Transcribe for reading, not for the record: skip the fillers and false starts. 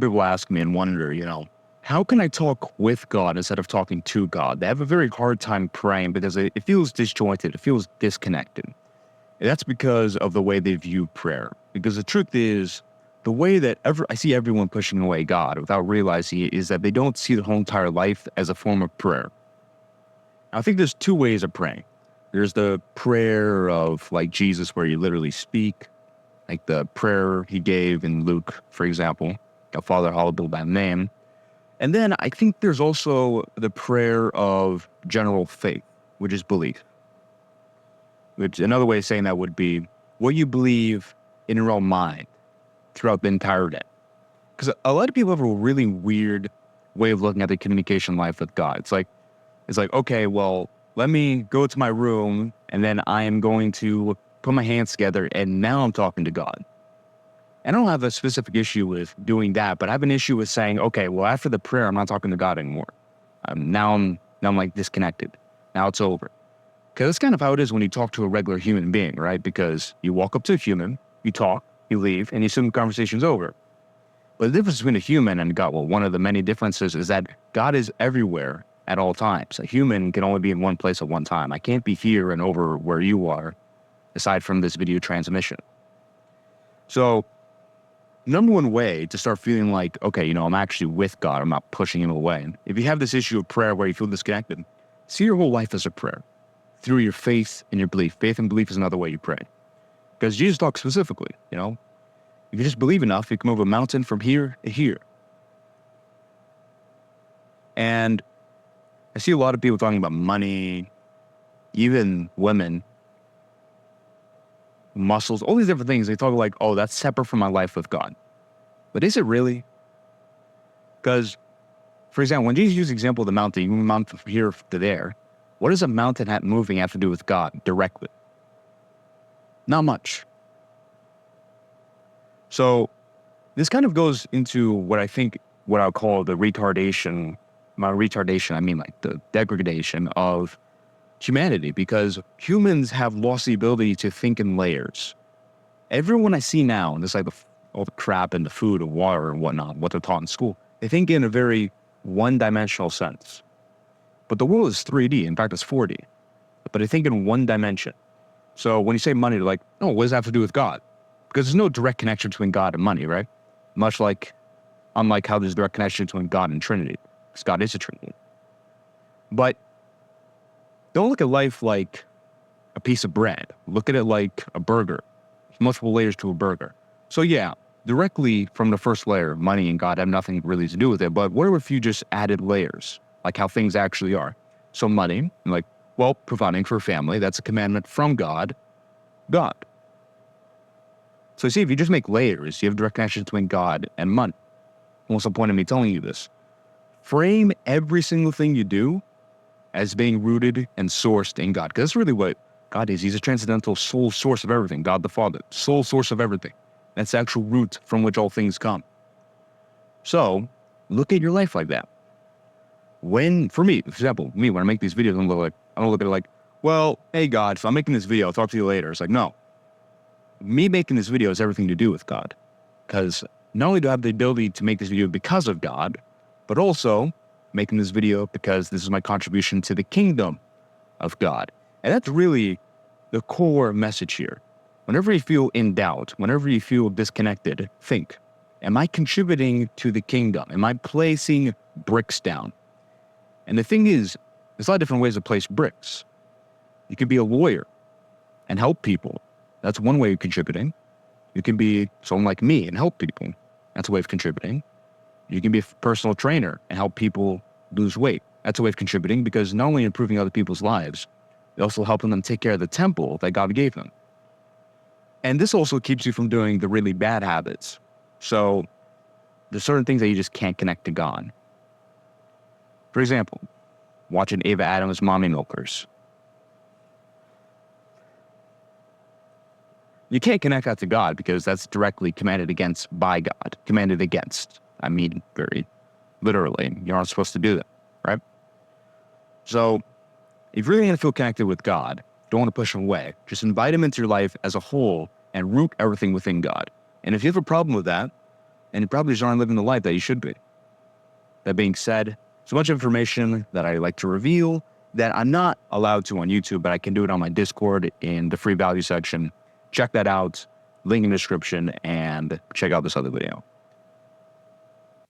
People ask me and wonder, how can I talk with God instead of talking to God? They have a very hard time praying because it feels disjointed. It feels disconnected. And that's because of the way they view prayer. Because the truth is, the way that I see everyone pushing away God without realizing it is that they don't see the whole entire life as a form of prayer. I think there's two ways of praying. There's the prayer of like Jesus, where you literally speak, like the prayer he gave in Luke, for example, Father, hallowed be thy name. And then I think there's also the prayer of general faith, which is belief. Which another way of saying that would be what you believe in your own mind throughout the entire day. Because a lot of people have a really weird way of looking at the communication life with God. It's like, okay, well, let me go to my room and then I am going to put my hands together and now I'm talking to God. And I don't have a specific issue with doing that, but I have an issue with saying, okay, well, after the prayer, I'm not talking to God anymore. Now I'm like disconnected. Now it's over. Because that's kind of how it is when you talk to a regular human being, right? Because you walk up to a human, you talk, you leave, and you assume the conversation's over. But the difference between a human and God, well, one of the many differences is that God is everywhere at all times. A human can only be in one place at one time. I can't be here and over where you are, aside from this video transmission. So, number one way to start feeling like, okay, I'm actually with God, I'm not pushing him away. If you have this issue of prayer where you feel disconnected, see your whole life as a prayer through your faith and your belief. Faith and belief is another way you pray. Because Jesus talks specifically, if you just believe enough, you can move a mountain from here to here. And I see a lot of people talking about money, even women, muscles, all these different things. They talk like, oh, that's separate from my life with God. But is it really? Because, for example, when Jesus used the example of the mountain, you move a mountain from here to there. What does a mountain moving have to do with God directly? Not much. So this kind of goes into what I'll call the retardation. By retardation, I mean like the degradation of humanity, because humans have lost the ability to think in layers. Everyone I see now, and this like all the crap and the food and water and whatnot, what they're taught in school, they think in a very one-dimensional sense. But the world is 3D. In fact, it's 4D. But I think in one dimension. So when you say money, they're like, oh, what does that have to do with God? Because there's no direct connection between God and money, right? Unlike how there's direct connection between God and Trinity. Because God is a Trinity. But don't look at life like a piece of bread. Look at it like a burger. There's multiple layers to a burger. So yeah, directly from the first layer, money and God have nothing really to do with it. But what if you just added layers? Like how things actually are. So money, providing for a family, that's a commandment from God. So you see, if you just make layers, you have direct connection between God and money. What's the point of me telling you this? Frame every single thing you do as being rooted and sourced in God. Because that's really what God is. He's a transcendental sole source of everything. God the Father, sole source of everything. That's the actual root from which all things come. So look at your life like that. For example, when I make these videos, I don't look at it like, well, hey God, if I'm making this video, I'll talk to you later. It's like, no. Me making this video has everything to do with God. Because not only do I have the ability to make this video because of God, but also making this video because this is my contribution to the kingdom of God. And that's really the core message here. Whenever you feel in doubt, whenever you feel disconnected, think, am I contributing to the kingdom? Am I placing bricks down? And the thing is, there's a lot of different ways to place bricks. You can be a lawyer and help people. That's one way of contributing. You can be someone like me and help people. That's a way of contributing. You can be a personal trainer and help people lose weight. That's a way of contributing, because not only improving other people's lives, you're also helping them take care of the temple that God gave them. And this also keeps you from doing the really bad habits. So there's certain things that you just can't connect to God. For example, watching Ava Adams' Mommy Milkers. You can't connect that to God because that's directly commanded against by God. Commanded against. I mean, very literally. You're not supposed to do that, right? So, if you're really going to feel connected with God, don't want to push him away. Just invite him into your life as a whole and root everything within God. And if you have a problem with that, and you probably just aren't living the life that you should be. That being said, there's a bunch of information that I like to reveal that I'm not allowed to on YouTube, but I can do it on my Discord in the free value section. Check that out, link in the description, and check out this other video.